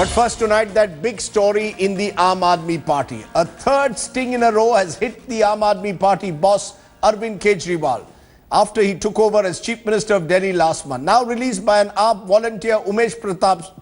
But first tonight, that big story in the Aam Aadmi Party. A third sting in a row has hit the Aam Aadmi Party boss Aravind Kejriwal after he took over as Chief Minister of Delhi last month. Now released by an AAP volunteer, Umesh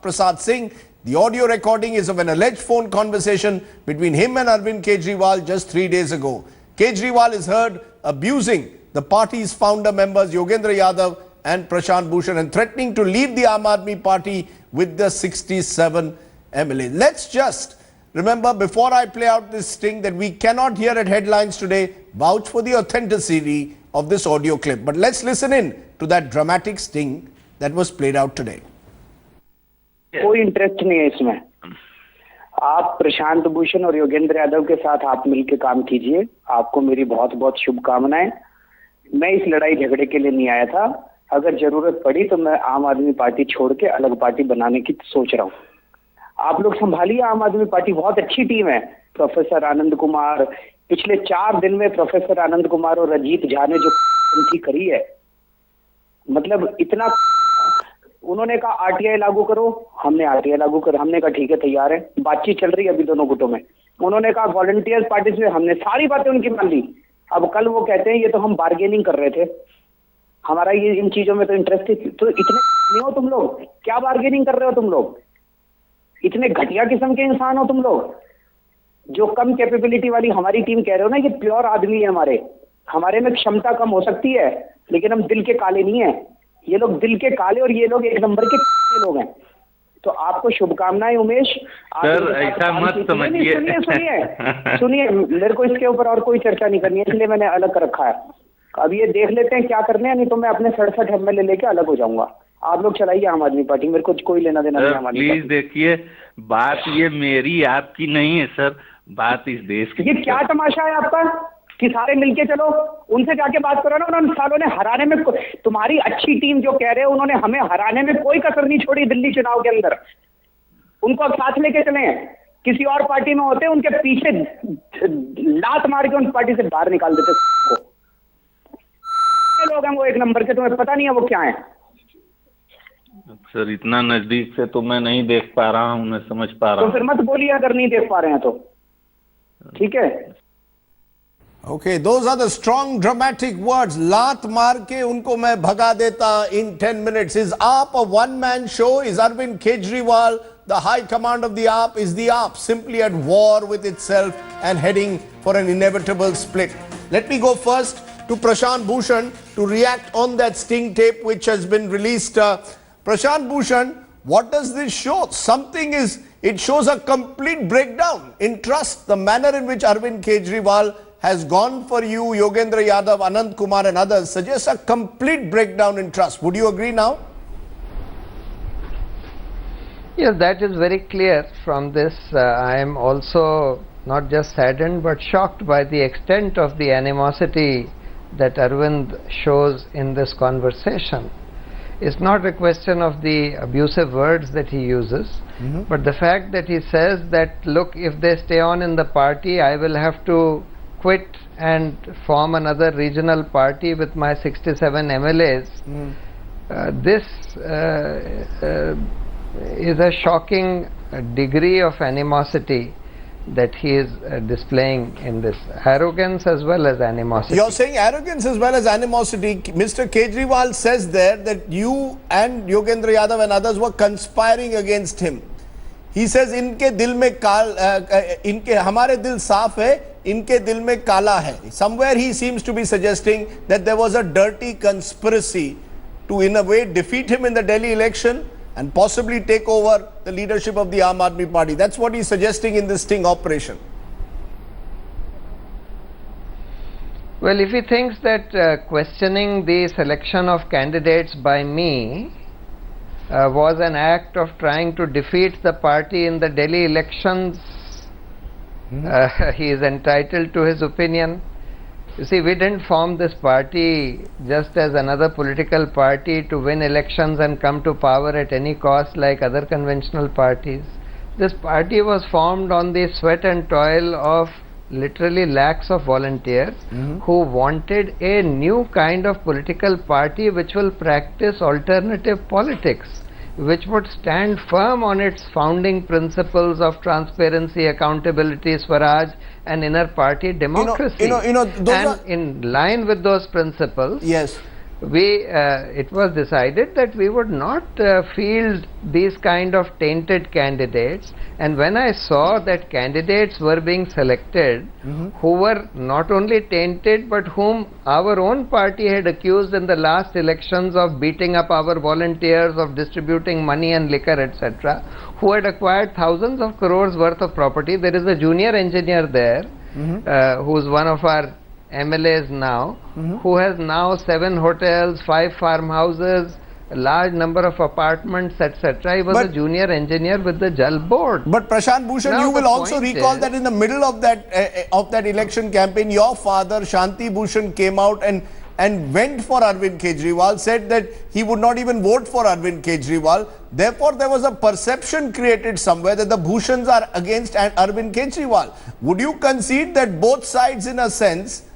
Prasad Singh, the audio recording is of an alleged phone conversation between him and Aravind Kejriwal just 3 days ago. Kejriwal is heard abusing the party's founder members Yogendra Yadav and Prashant Bhushan and threatening to leave the Aam Aadmi Party with the 67 MLAs. Let's just remember, before I play out this sting that we cannot hear at headlines today, vouch for the authenticity of this audio clip. But let's listen in to that dramatic sting that was played out today. कोई interest नहीं है इसमें। आप प्रशांत भूषण और योगेंद्र यादव के साथ आप मिलकर काम कीजिए। आपको मेरी बहुत बहुत शुभकामनाएं। मैं इस लड़ाई झगड़े के लिए नहीं आया था। अगर जरूरत पड़ी तो मैं आम आदमी पार्टी छोड़ के अलग पार्टी बनाने की सोच रहा हूँ। आप लोग संभालिए आम आदमी पार्टी, बहुत अच्छी टीम है। प्रोफेसर आनंद कुमार, पिछले 4 दिन में प्रोफेसर आनंद कुमार और अजीत झा ने जो करी है, मतलब इतना। उन्होंने कहा आरटीआई लागू करो, हमने आरटीआई लागू कर, हमने कहा ठीक है तैयार है, बातचीत चल रही है अभी दोनों गुटों में। उन्होंने कहा वॉलंटियर्स पार्टी में, हमने सारी बातें उनकी मान ली। अब कल वो कहते हैं ये तो हम बार्गेनिंग कर रहे थे, हमारा ये इन चीजों में तो इंटरेस्ट है। तो इतने नहीं हो तुम लोग, क्या बार्गेनिंग कर रहे हो तुम लोग? इतने घटिया किस्म के इंसान हो तुम लोग, जो कम कैपेबिलिटी वाली हमारी टीम कह रहे हो ना। ये प्योर आदमी है, हमारे में क्षमता कम हो सकती है लेकिन हम दिल के काले नहीं है। ये लोग दिल के काले और ये लोग एक नंबर के लोग हैं। तो आपको शुभकामनाएं उमेश। सर ऐसा मत समझिए। सुनिए, मेरे को इसके ऊपर और कोई चर्चा नहीं करनी है, इसलिए मैंने अलग कर रखा है। अब ये देख लेते हैं क्या करने हैं, नहीं तो मैं अपने 67 MLA लेके अलग हो जाऊंगा। आप लोग चलाइए आम आदमी पार्टी, मेरे को कोई लेना देना नहीं। हमारी प्लीज देखिए, बात ये मेरी आपकी नहीं है सर, बात इस देश की। ये क्या तमाशा है आपका कि सारे मिलके चलो, उनसे जाके बात करो ना। उन सालों ने हराने में, तुम्हारी अच्छी टीम जो कह रहे हो, उन्होंने हमें हराने में कोई कसर नहीं छोड़ी दिल्ली चुनाव के अंदर। उनको अब साथ लेके चले। किसी और पार्टी में होते उनके पीछे लात मार के उन पार्टी से बाहर निकाल देते। लोग हैं वो एक नंबर के, तुम्हें पता नहीं है वो क्या है। सर इतना नजदीक से तो मैं नहीं देख पा रहा हूँ, मैं समझ पा रहा हूँ। तो फिर मत बोलिए अगर नहीं देख पा रहे हैं तो, ठीक है। Okay, those are the strong dramatic words. Laat maar ke unko main bhaga deta in 10 minutes. Is AAP a one-man show? Is Aravind Kejriwal, the high command of the AAP, is the AAP simply at war with itself and heading for an inevitable split? Let me go first to Prashant Bhushan to react on that sting tape which has been released. Prashant Bhushan, what does this show? It shows a complete breakdown in trust. The manner in which Aravind Kejriwal has gone for you, Yogendra Yadav, Anand Kumar and others suggests a complete breakdown in trust. Would you agree now? Yes, that is very clear from this. I am also not just saddened but shocked by the extent of the animosity that Aravind shows in this conversation. It's not a question of the abusive words that he uses, but the fact that he says that, look, if they stay on in the party, I will have to quit and form another regional party with my 67 MLAs. This is a shocking degree of animosity that he is displaying in this. Arrogance as well as animosity. You're saying arrogance as well as animosity. Mr. Kejriwal says there that you and Yogendra Yadav and others were conspiring against him. He says इनके दिल में इनके हमारे दिल साफ है, इनके दिल में काला है. Somewhere he seems to be suggesting that there was a dirty conspiracy to in a way defeat him in the Delhi election and possibly take over the leadership of the Aam Aadmi Party. That's what he's suggesting in this sting operation. Well, if he thinks that questioning the selection of candidates by me was an act of trying to defeat the party in the Delhi elections, he is entitled to his opinion. You see, we didn't form this party just as another political party to win elections and come to power at any cost like other conventional parties. This party was formed on the sweat and toil of literally lakhs of volunteers who wanted a new kind of political party which will practice alternative politics, which would stand firm on its founding principles of transparency, accountability, Swaraj, and inner party democracy. And in line with those principles, yes, it was decided that we would not field these kind of tainted candidates. And when I saw that candidates were being selected who were not only tainted but whom our own party had accused in the last elections of beating up our volunteers, of distributing money and liquor, etc., who had acquired thousands of crores worth of property. There is a junior engineer there who is one of our MLAs now, who has now 7 hotels, 5 farmhouses, a large number of apartments, etc. He was a junior engineer with the Jal board. But Prashant Bhushan, you will also recall that in the middle of that election campaign, your father Shanti Bhushan came out and went for Aravind Kejriwal, said that he would not even vote for Aravind Kejriwal. Therefore, there was a perception created somewhere that the Bhushans are against Aravind Kejriwal. Would you concede that both sides, in a sense,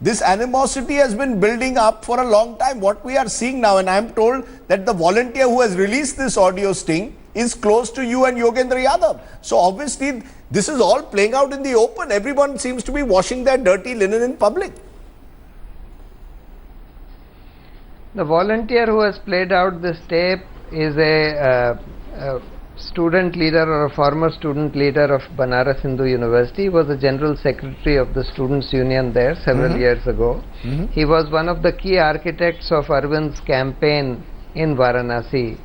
this animosity has been building up for a long time? What we are seeing now, and I am told that the volunteer who has released this audio sting is close to you and Yogendra Yadav. So obviously, this is all playing out in the open. Everyone seems to be washing their dirty linen in public. The volunteer who has played out this tape is a student leader or a former student leader of Banaras Hindu University. He was the general secretary of the students union there several years ago. He was one of the key architects of Arvind's campaign in Varanasi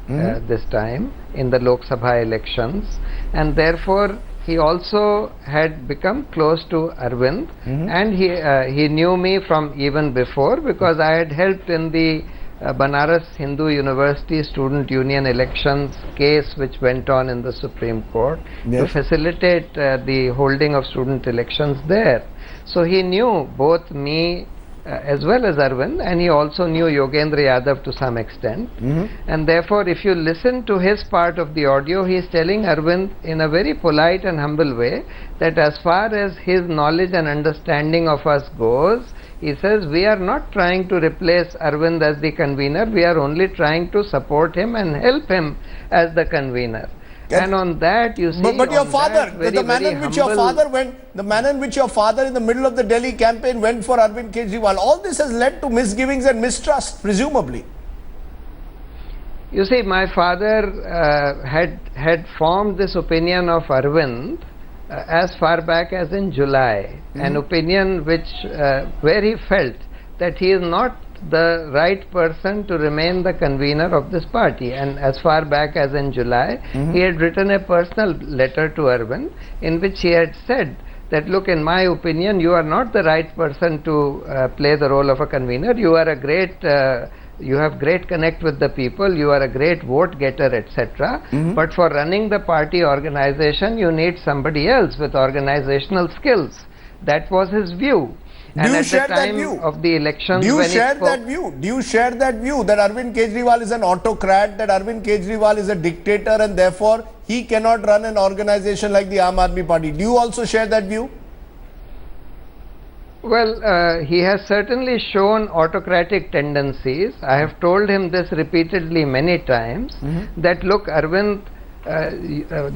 this time in the Lok Sabha elections, and therefore he also had become close to Arvind, and he knew me from even before, because I had helped in the Banaras Hindu University Student Union elections case which went on in the Supreme Court to facilitate the holding of student elections there. So he knew both me as well as Arvind, and he also knew Yogendra Yadav to some extent. And therefore, if you listen to his part of the audio, he is telling Arvind in a very polite and humble way that as far as his knowledge and understanding of us goes, he says, we are not trying to replace Arvind as the convener, we are only trying to support him and help him as the convener. And on that, you see, but your father, the manner in which your father went, the manner in which your father in the middle of the Delhi campaign went for Aravind Kejriwal, all this has led to misgivings and mistrust, presumably. You see, my father had formed this opinion of Arvind as far back as in July, an opinion which where he felt that he is not the right person to remain the convener of this party. And as far back as in July, he had written a personal letter to Arvind in which he had said that, look, in my opinion, you are not the right person to play the role of a convener. You are a great you have great connect with the people, you are a great vote getter, etc. But for running the party organization, you need somebody else with organizational skills. That was his view. And at the time of the elections, do you share that view? Do you share that view that Aravind Kejriwal is an autocrat, that Aravind Kejriwal is a dictator, and therefore he cannot run an organization like the Aam Aadmi Party? Do you also share that view? Well, he has certainly shown autocratic tendencies. I have told him this repeatedly many times, that look, Arvind,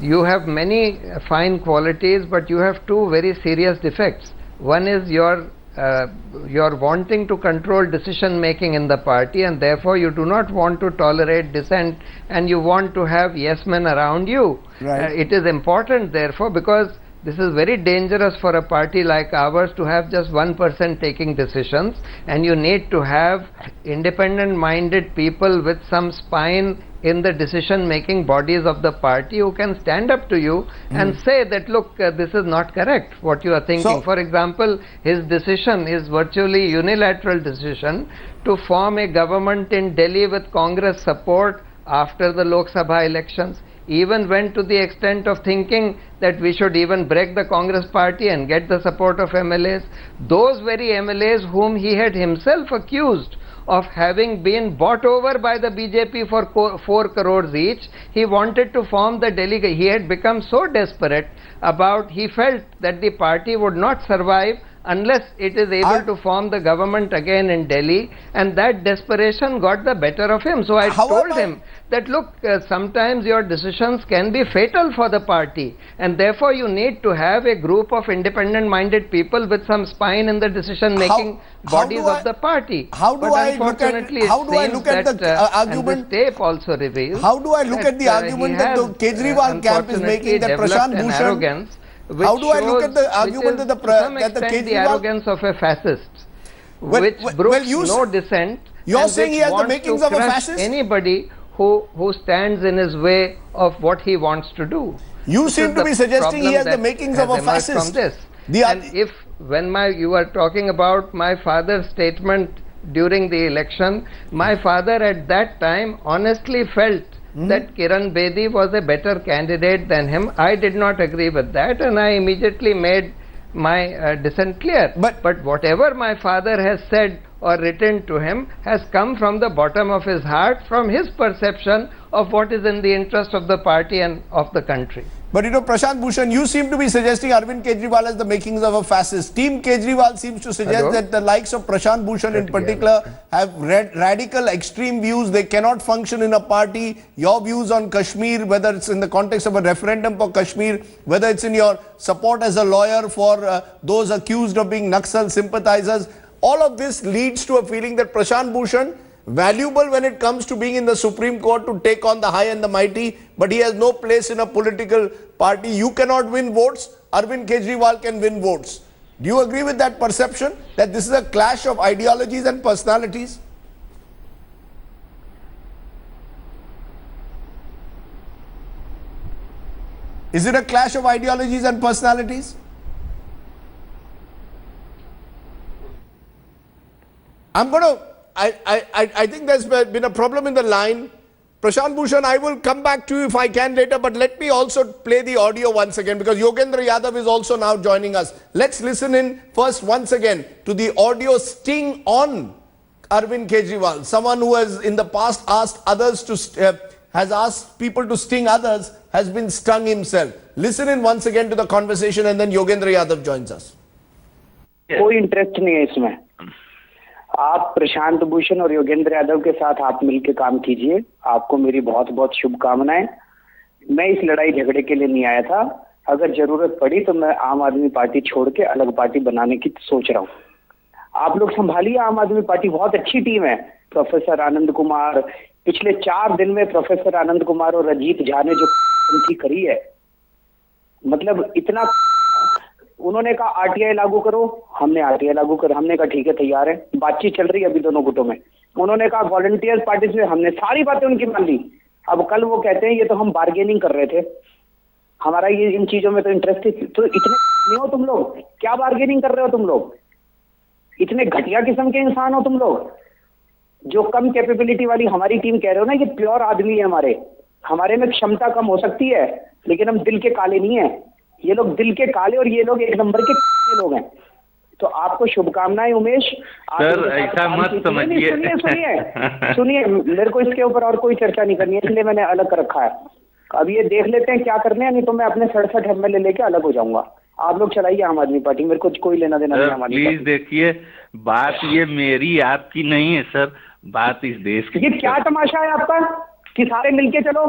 you have many fine qualities, but you have two very serious defects. One is your wanting to control decision making in the party, and therefore you do not want to tolerate dissent, and you want to have yes men around you. It is important, therefore, because this is very dangerous for a party like ours to have just one person taking decisions, and you need to have independent minded people with some spine in the decision making bodies of the party who can stand up to you and say that, look, this is not correct what you are thinking. So, for example, his decision, his virtually unilateral decision to form a government in Delhi with Congress support after the Lok Sabha elections, even went to the extent of thinking that we should even break the Congress party and get the support of MLAs. Those very MLAs whom he had himself accused of having been bought over by the BJP for 4 crores each, he wanted to form the Delhi. He had become so desperate about, he felt that the party would not survive unless it is able to form the government again in Delhi, and that desperation got the better of him. So I told him that, look, sometimes your decisions can be fatal for the party, and therefore you need to have a group of independent-minded people with some spine in the decision-making bodies of the party. How do I look at the argument? And this tape also reveals. How do I look at the argument that the Kejriwal camp is making, that Prashant Bhushan? How do I look at the argument that the Kejriwal, the arrogance of a fascist, which brooks no dissent? You're saying he has the makings of a fascist? Anybody who stands in his way of what he wants to do. You seem to be suggesting he has the makings of a fascist. From this. And if you were talking about my father's statement during the election, my father at that time honestly felt that Kiran Bedi was a better candidate than him. I did not agree with that, and I immediately made my dissent clear. But whatever my father has said or written to him has come from the bottom of his heart, from his perception of what is in the interest of the party and of the country. But Prashant Bhushan, you seem to be suggesting Aravind Kejriwal has the makings of a fascist. Team Kejriwal seems to suggest that the likes of Prashant Bhushan in particular have radical extreme views. They cannot function in a party. Your views on Kashmir, whether it's in the context of a referendum for Kashmir, whether it's in your support as a lawyer for those accused of being Naxal sympathizers, all of this leads to a feeling that Prashant Bhushan, valuable when it comes to being in the Supreme Court to take on the high and the mighty, but he has no place in a political party. You cannot win votes. Aravind Kejriwal can win votes. Do you agree with that perception, that this is a clash of ideologies and personalities? Is it a clash of ideologies and personalities? I think there's been a problem in the line. Prashant Bhushan, I will come back to you if I can later, but let me also play the audio once again, because Yogendra Yadav is also now joining us. Let's listen in first once again to the audio sting on Aravind Kejriwal, someone who has in the past asked others to, has asked people to sting others, has been stung himself. Listen in once again to the conversation, and then Yogendra Yadav joins us. कोई interest नहीं है इसमें. आप प्रशांत भूषण और योगेंद्र यादव के साथ आप मिलकर काम कीजिए. आपको मेरी बहुत बहुत शुभकामनाएं. मैं इस लड़ाई झगड़े के लिए नहीं आया था. अगर जरूरत पड़ी तो मैं आम आदमी पार्टी छोड़ के अलग पार्टी बनाने की सोच रहा हूँ. आप लोग संभालिए आम आदमी पार्टी. बहुत अच्छी टीम है. प्रोफेसर आनंद कुमार, पिछले 4 दिन में प्रोफेसर आनंद कुमार और अजीत झा ने जो करी है, मतलब इतना. उन्होंने कहा आरटीआई लागू करो, हमने आरटीआई लागू कर, हमने कहा ठीक है तैयार है. बातचीत चल रही है अभी दोनों गुटों में. उन्होंने कहा वॉलंटियर पार्टी से, हमने सारी बातें उनकी मान ली. अब कल वो कहते हैं ये तो हम बार्गेनिंग कर रहे थे, हमारा ये इन चीजों में तो इंटरेस्ट. तो इतने नहीं हो तुम लोग, क्या बार्गेनिंग कर रहे हो तुम लोग? इतने घटिया किस्म के इंसान हो तुम लोग. जो कम कैपेबिलिटी वाली हमारी टीम कह रहे हो ना, ये प्योर आदमी है. हमारे में क्षमता कम हो सकती है, लेकिन हम दिल के काले नहीं है. ये लोग दिल के काले और ये लोग एक नंबर के लोग हैं. तो आपको शुभकामनाएं उमेश. सर ऐसा मत समझिए. सुनिए, मेरे को इसके ऊपर और कोई चर्चा नहीं करनी है, इसलिए मैंने अलग कर रखा है. अब ये देख लेते हैं क्या करने हैं, नहीं तो मैं अपने 67 एमएलए लेके अलग हो जाऊंगा. आप लोग चलाइए आम आदमी पार्टी, मेरे को कोई लेना देना नहीं. आम आदमी प्लीज देखिए, बात ये मेरी आपकी नहीं है सर, बात इस देश की. ये क्या तमाशा है आपका कि सारे मिलके चलो?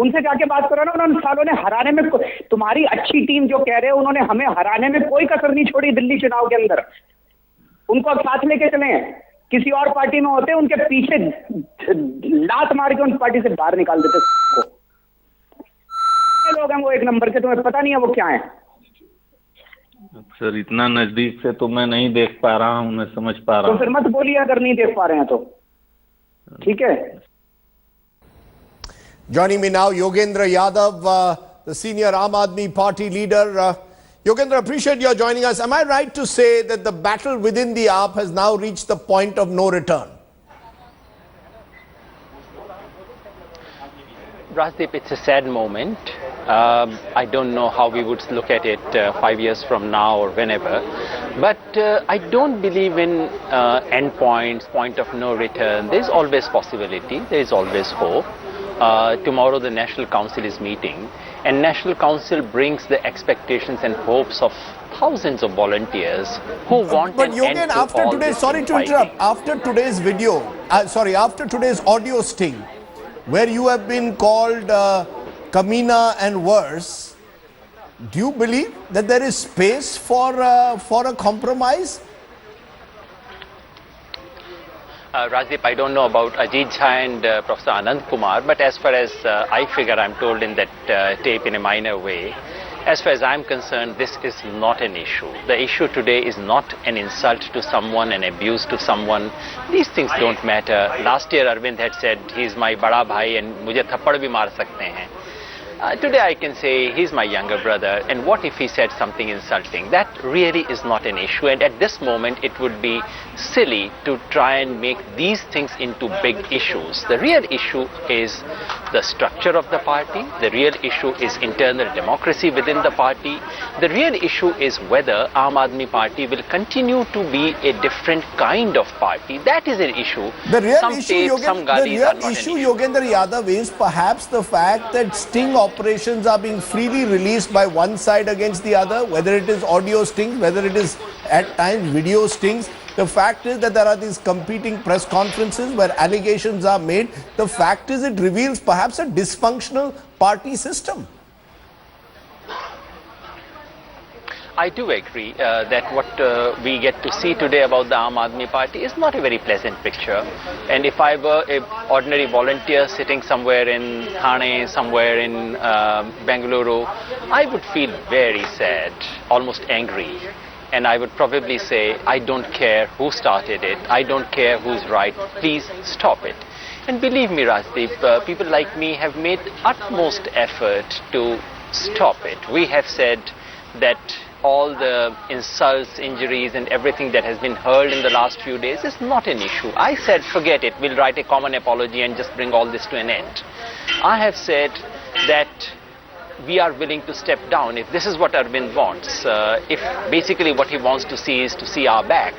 उनसे जाके बात करो ना. उन सालों ने हराने में, तुम्हारी अच्छी टीम जो कह रहे हो, उन्होंने हमें हराने में कोई कसर नहीं छोड़ी दिल्ली चुनाव के अंदर. उनको साथ लेके चले. किसी और पार्टी में होते उनके पीछे लात मार के उन पार्टी से बाहर निकाल देते. लोग हैं वो एक नंबर के, तुम्हें पता नहीं है वो क्या है. सर इतना नजदीक से तो मैं नहीं देख पा रहा हूँ, मैं समझ पा रहा हूँ. तो फिर मत बोलिए अगर नहीं देख पा रहे हैं तो. ठीक है. Joining me now, Yogendra Yadav, the senior Aam Aadmi Party leader. Yogendra, appreciate your joining us. Am I right to say that the battle within the AAP has now reached the point of no return? Rajdeep, it's a sad moment. I don't know how we would look at it 5 years from now or whenever. But I don't believe in end points, point of no return. There's always possibility. There is always hope. Tomorrow the National Council is meeting, and National Council brings the expectations and hopes of thousands of volunteers who want But an Yogen, end to after all today's, this sorry to infighting. interrupt, after today's video, after today's audio sting, where you have been called Kamina and worse, do you believe that there is space for a compromise? Rajdeep, I don't know about Ajit Jha and Professor Anand Kumar, but as far as I figure, I'm told in that tape in a minor way, as far as I'm concerned, this is not an issue. The issue today is not an insult to someone, an abuse to someone. These things don't matter. Last year, Aravind had said, he's my bada bhai and mujhe thappad bhi maar sakte hain. Today I can say he's my younger brother, and what if he said something insulting? That really is not an issue, and at this moment it would be silly to try and make these things into big issues. The real issue is the structure of the party, the real issue is internal democracy within the party, the real issue is whether Aam Aadmi Party will continue to be a different kind of party. That is an issue. The real Some issue, tapes, some Yogen, the galis are real not issue, an issue. Yogendra Yadav, is perhaps the fact that sting operations are being freely released by one side against the other, whether it is audio stings, whether it is at times video stings. The fact is that there are these competing press conferences where allegations are made. The fact is it reveals perhaps a dysfunctional party system. I do agree that what we get to see today about the Aam Aadmi Party is not a very pleasant picture. And if I were an ordinary volunteer sitting somewhere in Thane, somewhere in Bengaluru, I would feel very sad, almost angry. And I would probably say, I don't care who started it, I don't care who's right, please stop it. And believe me, Rajdeep, people like me have made utmost effort to stop it. We have said that all the insults, injuries and everything that has been hurled in the last few days is not an issue. I said, forget it, we'll write a common apology and just bring all this to an end. I have said that we are willing to step down if this is what Aravind wants. If basically what he wants to see is to see our back,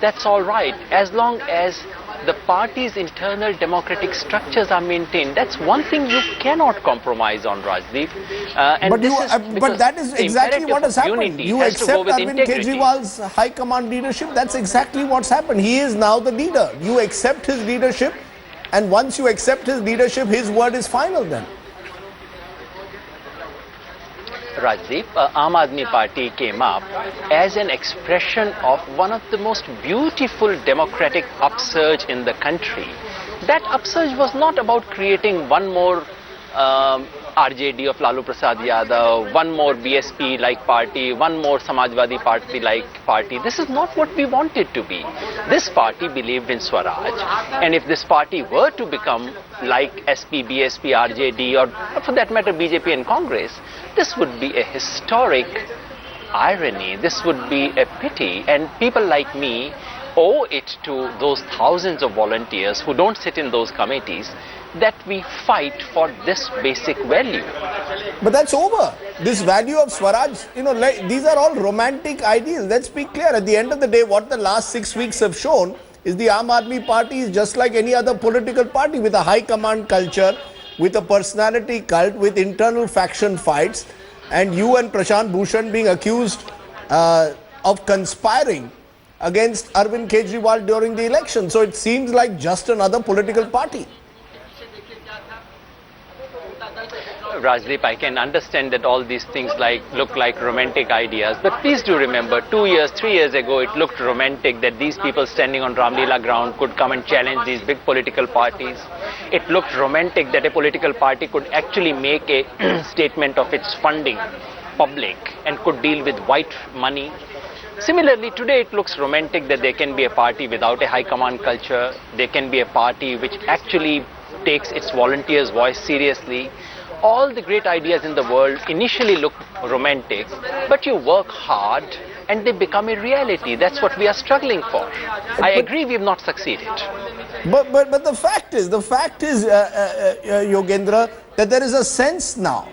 that's all right, as long as the party's internal democratic structures are maintained. That's one thing you cannot compromise on, Rajdeep. But that is exactly what has happened. You accept Aravind Kejriwal's high command leadership. That's exactly what's happened. He is now the leader. You accept his leadership, and once you accept his leadership, his word is final then. Rajdeep, Aam Aadmi Party came up as an expression of one of the most beautiful democratic upsurge in the country. That upsurge was not about creating one more RJD of Lalu Prasad Yadav, one more BSP-like party, one more Samajwadi Party-like party. This is not what we wanted to be. This party believed in Swaraj, and if this party were to become like SP, BSP, RJD, or for that matter BJP and Congress, this would be a historic irony, this would be a pity, and people like me owe it to those thousands of volunteers who don't sit in those committees that we fight for this basic value. But that's over. This value of Swaraj, these are all romantic ideals. Let's be clear. At the end of the day, what the last 6 weeks have shown is the Aam Aadmi Party is just like any other political party with a high command culture, with a personality cult, with internal faction fights, and you and Prashant Bhushan being accused of conspiring against Aravind Kejriwal during the election. So it seems like just another political party. Rajdeep, I can understand that all these things look like romantic ideas, but please do remember 2 years, 3 years ago it looked romantic that these people standing on Ramlila ground could come and challenge these big political parties. It looked romantic that a political party could actually make a statement of its funding public and could deal with white money. Similarly, today it looks romantic that there can be a party without a high command culture. There can be a party which actually takes its volunteers' voice seriously. All the great ideas in the world initially look romantic, but you work hard and they become a reality. That's what we are struggling for. I agree we have not succeeded. But the fact is, Yogendra, that there is a sense now.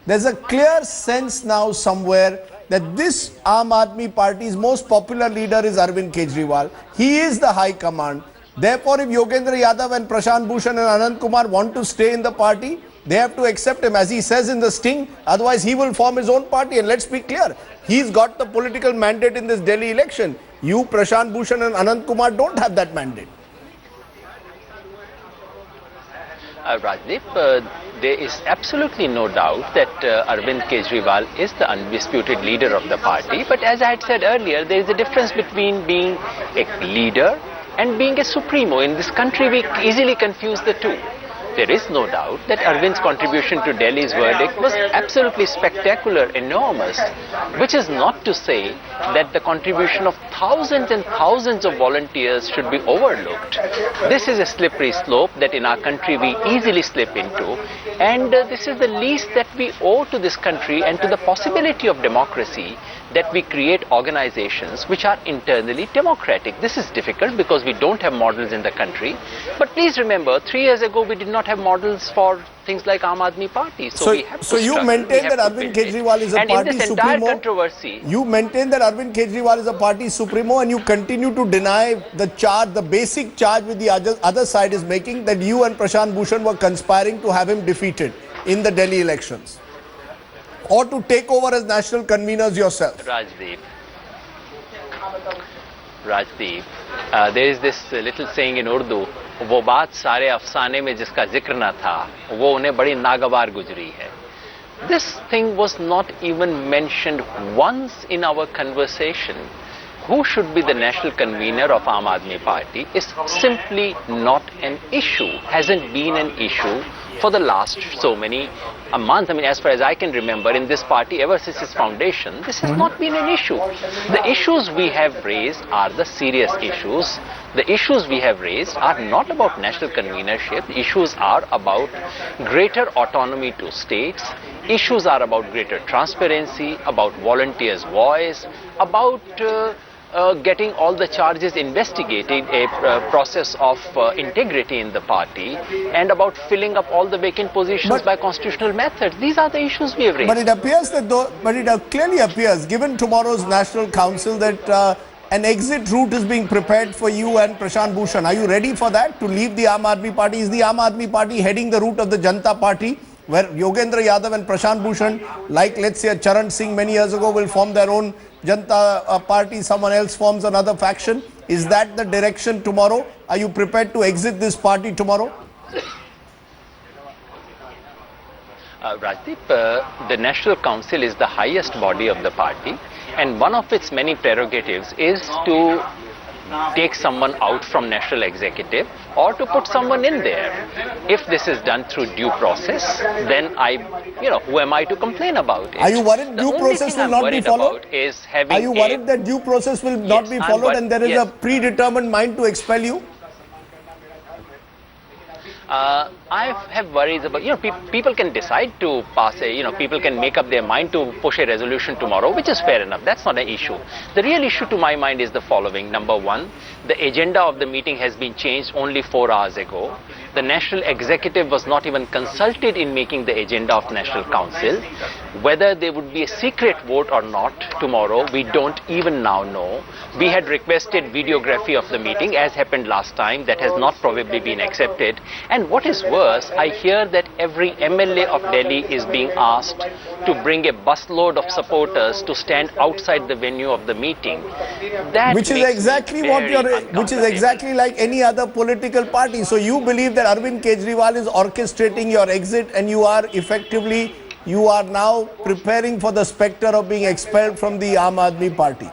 There's a clear sense now somewhere that this Aam Aadmi Party's most popular leader is Aravind Kejriwal. He is the high command. Therefore, if Yogendra Yadav and Prashant Bhushan and Anand Kumar want to stay in the party, They have to accept him, as he says in the sting. Otherwise, he will form his own party. And let's be clear, he's got the political mandate in this Delhi election. You, Prashant Bhushan and Anand Kumar don't have that mandate. Rajdeep, there is absolutely no doubt that Aravind Kejriwal is the undisputed leader of the party. But as I had said earlier, there is a difference between being a leader and being a supremo. In this country, we easily confuse the two. There is no doubt that Arvind's contribution to Delhi's verdict was absolutely spectacular, enormous, which is not to say that the contribution of thousands and thousands of volunteers should be overlooked. This is a slippery slope that in our country we easily slip into, and this is the least that we owe to this country and to the possibility of democracy, that we create organizations which are internally democratic. This is difficult because we don't have models in the country. But please remember, 3 years ago we did not have models for things like Aam Aadmi Party. So you maintain that Aravind Kejriwal is a party supremo. Controversy, you maintain that Aravind Kejriwal is a party supremo, and you continue to deny the charge, the basic charge with the other side is making, that you and Prashant Bhushan were conspiring to have him defeated in the Delhi elections, or to take over as national conveners yourself. Rajdeep, there is this little saying in Urdu, वो बात सारे अफसाने में जिसका जिक्र न था, वो उन्हें बड़ी नागवार गुजरी है. This thing was not even mentioned once in our conversation. Who should be the national convener of Aam Aadmi Party is simply not an issue, hasn't been an issue for the last so many months. I mean, as far as I can remember, in this party, ever since its foundation, this has not been an issue. The issues we have raised are the serious issues. The issues we have raised are not about national convenership. The issues are about greater autonomy to states. Issues are about greater transparency, about volunteers' voice, about getting all the charges investigated, a process of integrity in the party, and about filling up all the vacant positions by constitutional methods. These are the issues we have raised. But it appears that, it clearly appears, given tomorrow's National Council, that an exit route is being prepared for you and Prashant Bhushan. Are you ready for that, to leave the Aam Aadmi Party? Is the Aam Aadmi Party heading the route of the Janata Party, where Yogendra Yadav and Prashant Bhushan, like let's say Charan Singh many years ago, will form their own Janata Party, someone else forms another faction? Is that the direction tomorrow? Are you prepared to exit this party tomorrow? Rajdeep, the National Council is the highest body of the party, and one of its many prerogatives is to take someone out from national executive or to put someone in there. If this is done through due process, then who am I to complain about it? Are you worried due process will not be followed? Are you worried that due process will not be followed and there is a predetermined mind to expel you? I have worries about, people can decide to pass people can make up their mind to push a resolution tomorrow, which is fair enough. That's not an issue. The real issue to my mind is the following. Number one, the agenda of the meeting has been changed only 4 hours ago. The National Executive was not even consulted in making the agenda of the National Council. Whether there would be a secret vote or not tomorrow, we don't even now know. We had requested videography of the meeting, as happened last time. That has not probably been accepted. And what is worse, I hear that every MLA of Delhi is being asked to bring a busload of supporters to stand outside the venue of the meeting. That which is exactly what which is exactly like any other political party. So you believe that Aravind Kejriwal is orchestrating your exit, and you are effectively, you are now preparing for the spectre of being expelled from the Aam Aadmi Party.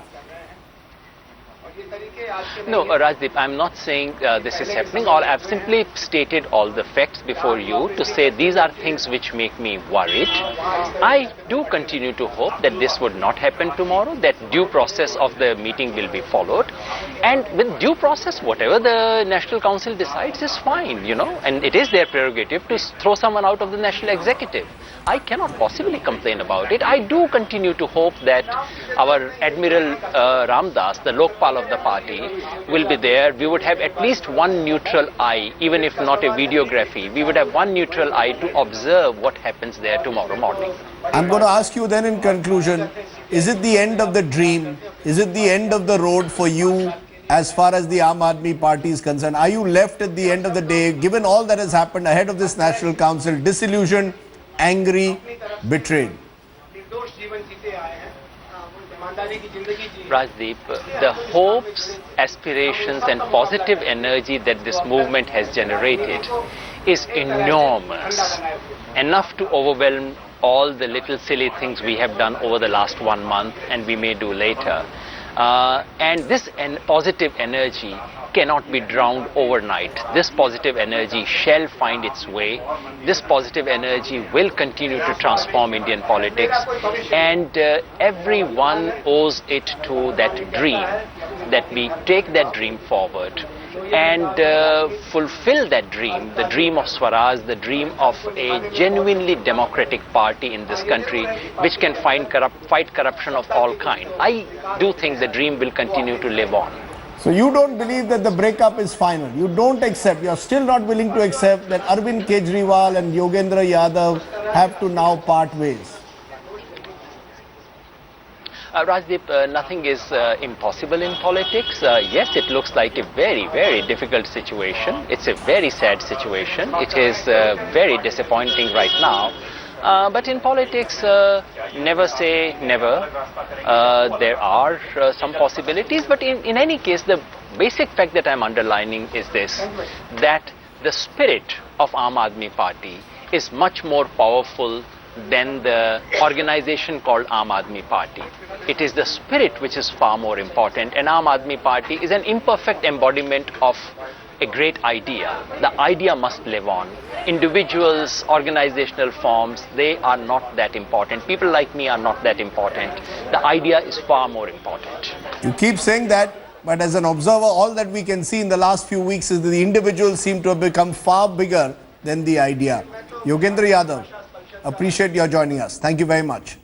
No, Rajdeep, I'm not saying this is happening. I've simply stated all the facts before you to say these are things which make me worried. I do continue to hope that this would not happen tomorrow, that due process of the meeting will be followed. And with due process, whatever the National Council decides is fine, and it is their prerogative to throw someone out of the National Executive. I cannot possibly complain about it. I do continue to hope that our Admiral Ramdas, the Lokpal of the party, will be there. We would have at least one neutral eye, even if not a videography. We would have one neutral eye to observe what happens there tomorrow morning. I'm going to ask you then in conclusion, is it the end of the dream? Is it the end of the road for you as far as the Aam Aadmi Party is concerned? Are you left at the end of the day, given all that has happened ahead of this National Council, disillusioned, angry, betrayed? Rajdeep, the hopes, aspirations and positive energy that this movement has generated is enormous, enough to overwhelm all the little silly things we have done over the last 1 month and we may do later. And this positive energy cannot be drowned overnight. This positive energy shall find its way. This positive energy will continue to transform Indian politics, and everyone owes it to that dream, that we take that dream forward and fulfill that dream, the dream of Swaraj, the dream of a genuinely democratic party in this country which can fight corruption of all kinds. I do think the dream will continue to live on. So you don't believe that the breakup is final? You don't accept, you're still not willing to accept that Aravind Kejriwal and Yogendra Yadav have to now part ways? Rajdeep, nothing is impossible in politics. Yes, it looks like a very, very difficult situation. It's a very sad situation. It is very disappointing right now. But in politics, never say never. There are some possibilities, but in any case, the basic fact that I'm underlining is this, that the spirit of Aam Aadmi Party is much more powerful than the organization called Aam Aadmi Party. It is the spirit which is far more important, and Aam Aadmi Party is an imperfect embodiment of a great idea. The idea must live on. Individuals, organizational forms, they are not that important. People like me are not that important. The idea is far more important. You keep saying that, but as an observer, all that we can see in the last few weeks is that the individuals seem to have become far bigger than the idea. Yogendra Yadav, appreciate your joining us. Thank you very much.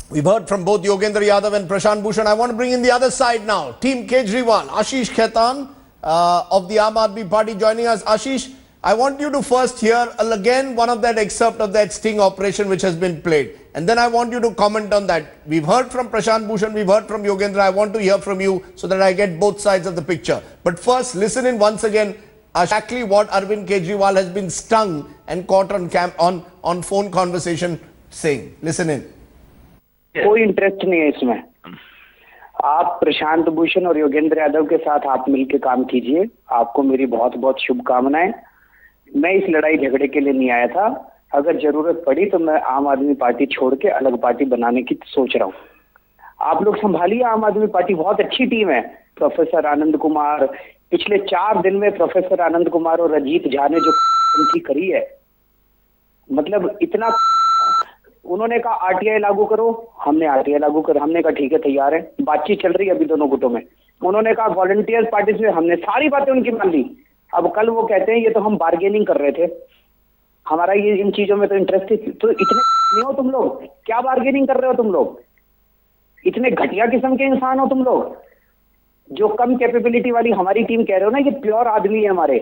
We've heard from both Yogendra Yadav and Prashant Bhushan. I want to bring in the other side now. Team Kejriwal, Ashish Khaitan of the Aam Aadmi Party joining us. Ashish, I want you to first hear again one of that excerpt of that sting operation which has been played. And then I want you to comment on that. We've heard from Prashant Bhushan, we've heard from Yogendra. I want to hear from you so that I get both sides of the picture. But first, listen in once again exactly what Aravind Kejriwal has been stung and caught on phone conversation saying. Listen in. कोई interest नहीं है इसमें. आप प्रशांत भूषण और योगेंद्र यादव के साथ आप मिलकर काम कीजिए. आपको मेरी बहुत बहुत शुभकामनाएं. मैं इस लड़ाई झगड़े के लिए नहीं आया था. अगर जरूरत पड़ी तो मैं आम आदमी पार्टी छोड़ के अलग पार्टी बनाने की सोच रहा हूँ. आप लोग संभालिए आम आदमी पार्टी. बहुत अच्छी टीम है. प्रोफेसर आनंद कुमार, पिछले 4 दिन में प्रोफेसर आनंद कुमार और अजीत झा ने जो करी है, मतलब इतना. उन्होंने कहा आरटीआई लागू करो, हमने आरटीआई लागू कर, हमने कहा ठीक है तैयार है. बातचीत चल रही है अभी दोनों गुटों में. उन्होंने कहा वॉलंटियर्स पार्टिसिपेट, हमने सारी बातें उनकी मान ली. अब कल वो कहते हैं ये तो हम बार्गेनिंग कर रहे थे, हमारा ये इन चीजों में तो इंटरेस्ट है. तो इतने नहीं हो तुम लोग, क्या बार्गेनिंग कर रहे हो तुम लोग? इतने घटिया किस्म के इंसान हो तुम लोग. जो कम कैपेबिलिटी वाली हमारी टीम कह रहे हो ना, ये प्योर आदमी है.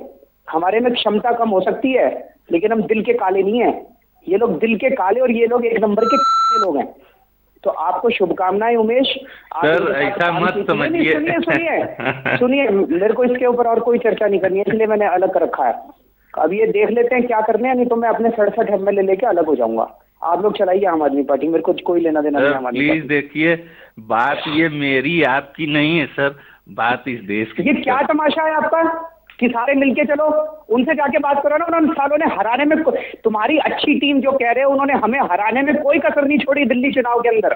हमारे में क्षमता कम हो सकती है, लेकिन हम दिल के काले नहीं है. ये लोग दिल के काले और ये लोग एक नंबर के लोग हैं. तो आपको शुभकामनाएं उमेश. सर ऐसा मत समझिए. सुनिए, मेरे को इसके ऊपर और कोई चर्चा नहीं करनी है, इसलिए मैंने अलग कर रखा है. अब ये देख लेते हैं क्या करने हैं, नहीं तो मैं अपने 67 एमएलए लेके अलग हो जाऊंगा. आप लोग चलाइए आम आदमी पार्टी, मेरे को कोई लेना देना नहीं. आम आदमी प्लीज देखिए, बात ये मेरी आपकी नहीं है सर, बात इस देश की. ये क्या तमाशा है आपका कि सारे मिलके चलो? उनसे जाके बात करो ना. उन्होंने सालों ने हराने में, तुम्हारी अच्छी टीम जो कह रहे हो, उन्होंने हमें हराने में कोई कसर नहीं छोड़ी दिल्ली चुनाव के अंदर.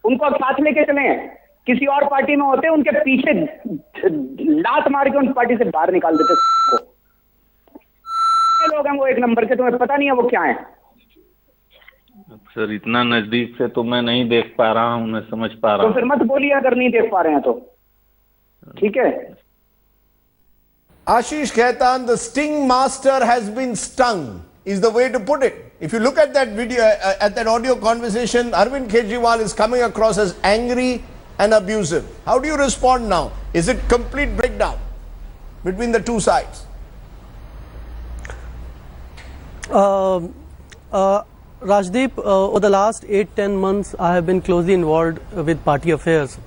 उनको साथ लेके चले. किसी और पार्टी में होते उनके पीछे लात मार के उन पार्टी से बाहर निकाल देते. लोग हैं वो एक नंबर के, तुम्हें पता नहीं है वो क्या है. सर इतना नजदीक से तो मैं नहीं देख पा रहा हूँ, मैं समझ पा रहा हूँ. तो फिर मत बोलिए अगर नहीं देख पा रहे हैं तो. ठीक है. Ashish Khaitan, the sting master has been stung, is the way to put it. If you look at that video, at that audio conversation, Aravind Kejriwal is coming across as angry and abusive. How do you respond now? Is it complete breakdown between the two sides? Rajdeep, over the last 8-10 months, I have been closely involved with party affairs.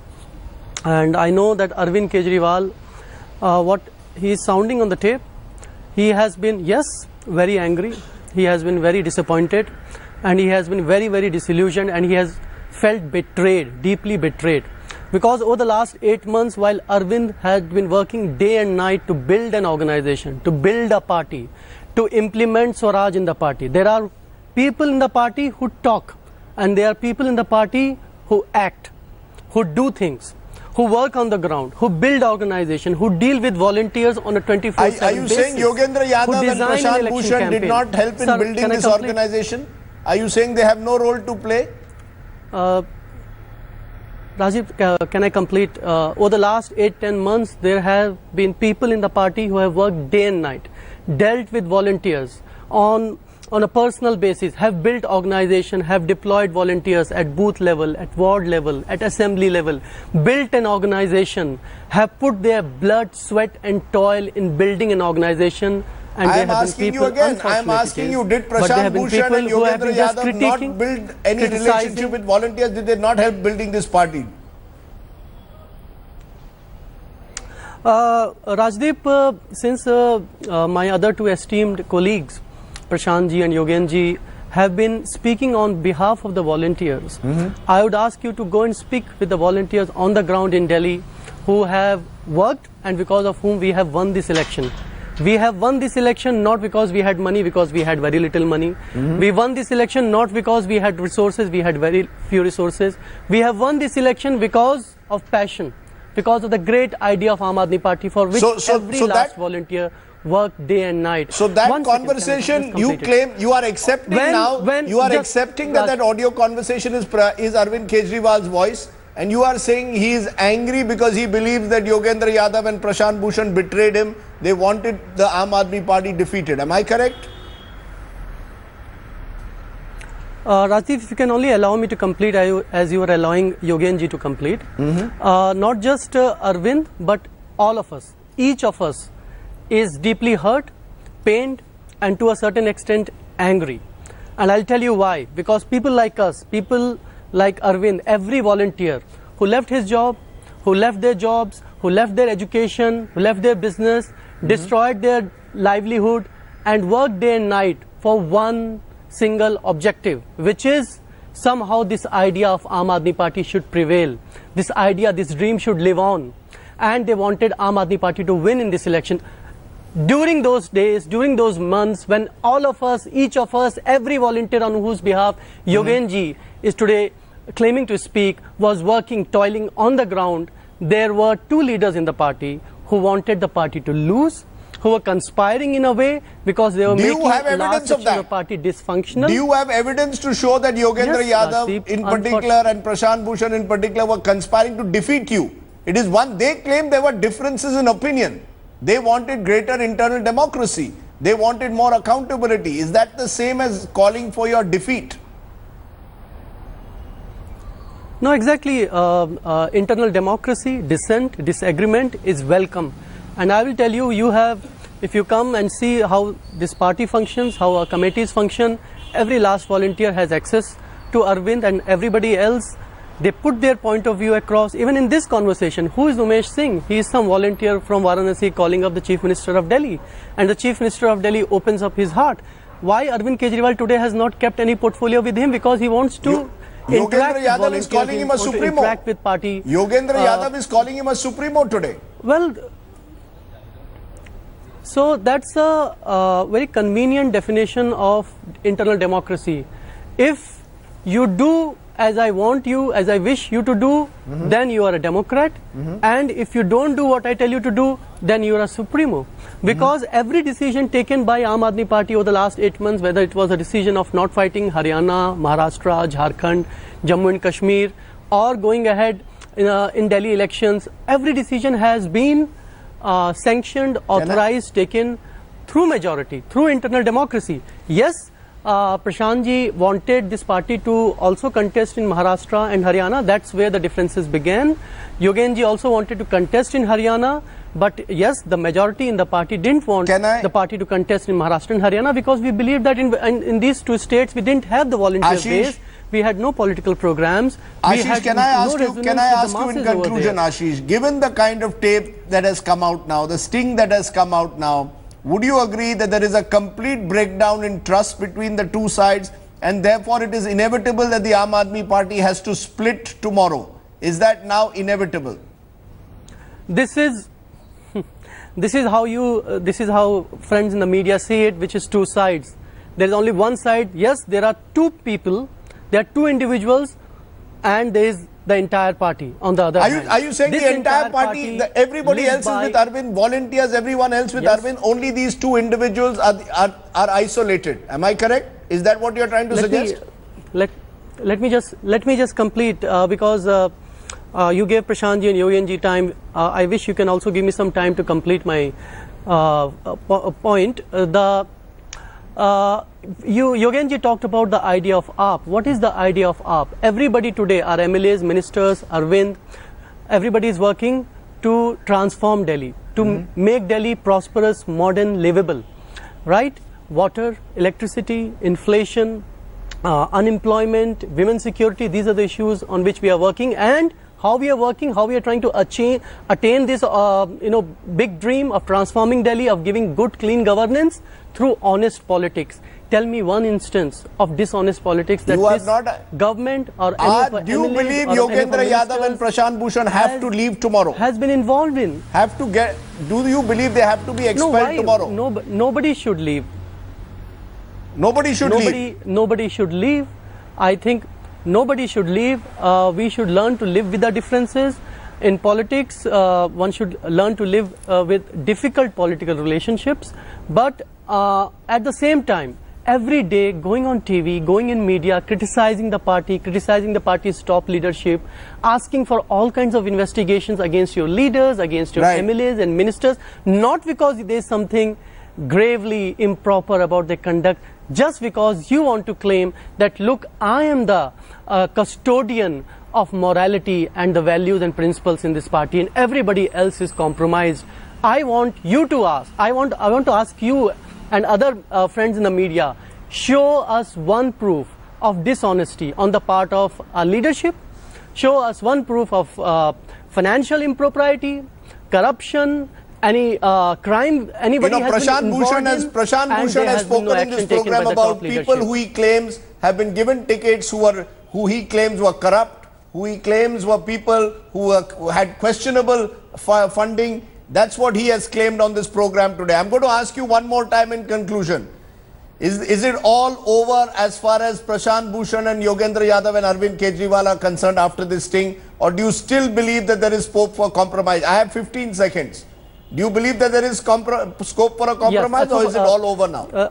And I know that Aravind Kejriwal, what he is sounding on the tape, he has been, yes, very angry. He has been very disappointed. And he has been very, very disillusioned. And he has felt betrayed, deeply betrayed. Because over the last 8 months, while Aravind had been working day and night to build an organization, to build a party, to implement Swaraj in the party, there are people in the party who talk, and there are people in the party who act, who do things, who work on the ground, who build organization, who deal with volunteers on a 24/7 basis. Are you saying Yogendra Yadav and Prashant Bhushan did not help in building this organization? Are you saying they have no role to play? Rajiv, can I complete? Over the last 8-10 months, there have been people in the party who have worked day and night, dealt with volunteers on a personal basis, have built organization, have deployed volunteers at booth level, at ward level, at assembly level, built an organization, have put their blood, sweat and toil in building an organization. And I am asking you again, I am asking you, did Prashant Bhushan and Yogendra Yadav not build any relationship with volunteers? Did they not help building this party? Rajdeep, since my other two esteemed colleagues, Prashant ji and Yogen ji, have been speaking on behalf of the volunteers, I would ask you to go and speak with the volunteers on the ground in Delhi who have worked and because of whom we have won this election. We have won this election not because we had money, because we had very little money. We won this election not because we had resources, we had very few resources. We have won this election because of passion, because of the great idea of Aam Aadmi Party, for which every last volunteer worked day and night. So that conversation you claim, you are accepting you are accepting that audio conversation is Aravind Kejriwal's voice, and you are saying he is angry because he believes that Yogendra Yadav and Prashant Bhushan betrayed him. They wanted the Aam Aadmi Party defeated. Am I correct? Rajiv, if you can only allow me to complete as you are allowing Yogen ji to complete. Not just Aravind, but all of us, each of us is deeply hurt, pained and to a certain extent angry. And I'll tell you why. Because people like us, people like Aravind, every volunteer who left his job, who left their jobs, who left their education, who left their business, destroyed their livelihood and worked day and night for one single objective, which is somehow this idea of Aam Aadmi Party should prevail. This idea, this dream should live on. And they wanted Aam Aadmi Party to win in this election. During those days, during those months, when all of us, each of us, every volunteer on whose behalf Yogen ji is today claiming to speak, was working, toiling on the ground, there were two leaders in the party who wanted the party to lose, who were conspiring in a way because they were making a large section of the party dysfunctional. Do you have evidence to show that Yogendra Yadav in particular and Prashant Bhushan in particular were conspiring to defeat you? It is one, they claim there were differences in opinion. They wanted greater internal democracy. They wanted more accountability. Is that the same as calling for your defeat? No, exactly. Internal democracy, dissent, disagreement is welcome. And I will tell you, if you come and see how this party functions, how our committees function, every last volunteer has access to Aravind and everybody else. They put their point of view across. Even in this conversation, who is Umesh Singh? He is some volunteer from Varanasi calling up the Chief Minister of Delhi. And the Chief Minister of Delhi opens up his heart. Why Aravind Kejriwal today has not kept any portfolio with him? Because he wants to interact with Yadav is calling him a supremo. Interact with party. Yogendra Yadav is calling him a supremo today. Well, so that's a very convenient definition of internal democracy. If you do as I want you, as I wish you to do, then you are a democrat. And if you don't do what I tell you to do, then you are a supremo. Because every decision taken by Aam Aadmi Party over the last 8 months, whether it was a decision of not fighting Haryana, Maharashtra, Jharkhand, Jammu and Kashmir, or going ahead in Delhi elections, every decision has been sanctioned, authorized, taken through majority, through internal democracy. Yes, Prashant ji wanted this party to also contest in Maharashtra and Haryana. That's where the differences began. Yogen ji also wanted to contest in Haryana, But yes, the majority in the party didn't want the party to contest in Maharashtra and Haryana because we believed that in these two states we didn't have the volunteer base. We had no political programs. Ashish, can I ask you in conclusion, Ashish, given the kind of tape that has come out now, the sting that has come out now, would you agree that there is a complete breakdown in trust between the two sides and therefore it is inevitable that the Aam Aadmi Party has to split tomorrow? Is that now inevitable? This is how friends in the media see it, which is two sides. There is only one side. Yes, there are two people, there are two individuals, and there is the entire party on the other hand. Are you saying the entire party everybody else is with Aravind, volunteers, everyone else with Aravind, only these two individuals are isolated? Am I correct? Is that what you are trying to suggest? Let me just complete because you gave Prashant ji and Yogen ji time. I wish you can also give me some time to complete my point. Yogen ji talked about the idea of AAP. What is the idea of AAP? Everybody today, our MLAs, ministers, Aravind, everybody is working to transform Delhi, to make Delhi prosperous, modern, livable, right? Water, electricity, inflation, unemployment, women's security, these are the issues on which we are working, and how we are working, how we are trying to attain this big dream of transforming Delhi, of giving good, clean governance through honest politics. Tell me one instance of dishonest politics that this government or any do you believe Yogendra Yadav and Prashant Bhushan have to leave tomorrow? Has been involved in. Do you believe they have to be expelled tomorrow? Nobody should leave. Nobody should leave. Nobody should leave. I think nobody should leave. We should learn to live with the differences. In politics, one should learn to live with difficult political relationships. But at the same time, every day going on TV, going in media, criticizing the party's top leadership, asking for all kinds of investigations against your leaders, against your MLAs and ministers, not because there is something gravely improper about their conduct, just because you want to claim that, look, I am the custodian of morality and the values and principles in this party and everybody else is compromised. I want you to ask, I want to ask you and other friends in the media, show us one proof of dishonesty on the part of our leadership, show us one proof of financial impropriety, corruption, any crime anybody has been involved in. Prashant Bhushan has spoken in this program about people who he claims have been given tickets who he claims were corrupt, who he claims were people who had questionable funding. That's what he has claimed on this program today. I'm going to ask you one more time in conclusion. Is it all over as far as Prashant Bhushan and Yogendra Yadav and Aravind Kejriwal are concerned after this sting? Or do you still believe that there is scope for compromise? I have 15 seconds. Do you believe that there is scope for a compromise, yes, or is it all over now?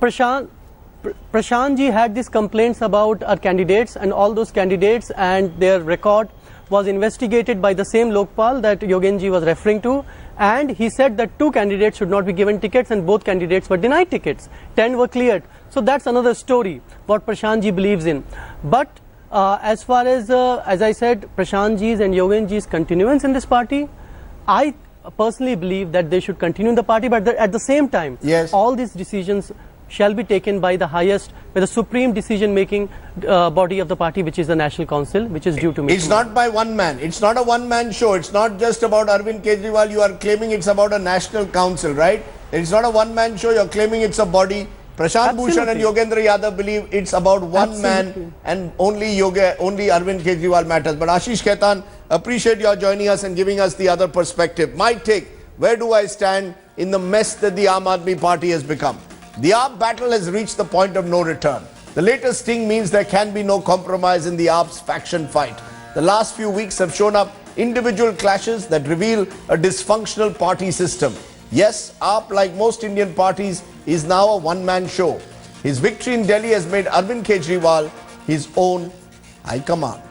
Prashant ji had these complaints about our candidates, and all those candidates and their record was investigated by the same Lokpal that Yogen ji was referring to, and he said that 2 candidates should not be given tickets and both candidates were denied tickets. 10 were cleared. So that's another story, what Prashant ji believes in. But as far as I said, Prashant ji's and Yogen ji's continuance in this party, I personally believe that they should continue in the party, but at the same time, yes, all these decisions shall be taken by the highest, by the supreme decision-making body of the party, which is the National Council, which is due to me. It's not by one man. It's not a one-man show. It's not just about Aravind Kejriwal. You are claiming it's about a National Council, right? It's not a one-man show. You're claiming it's a body. Prashant Bhushan and Yogendra Yadav believe it's about one man and only Aravind Kejriwal matters. But Ashish Khaitan, appreciate your joining us and giving us the other perspective. My take, where do I stand in the mess that the Aam Aadmi Party has become? The AAP battle has reached the point of no return. The latest sting means there can be no compromise in the AAP's faction fight. The last few weeks have shown up individual clashes that reveal a dysfunctional party system. Yes, AAP, like most Indian parties, is now a one-man show. His victory in Delhi has made Aravind Kejriwal his own high command.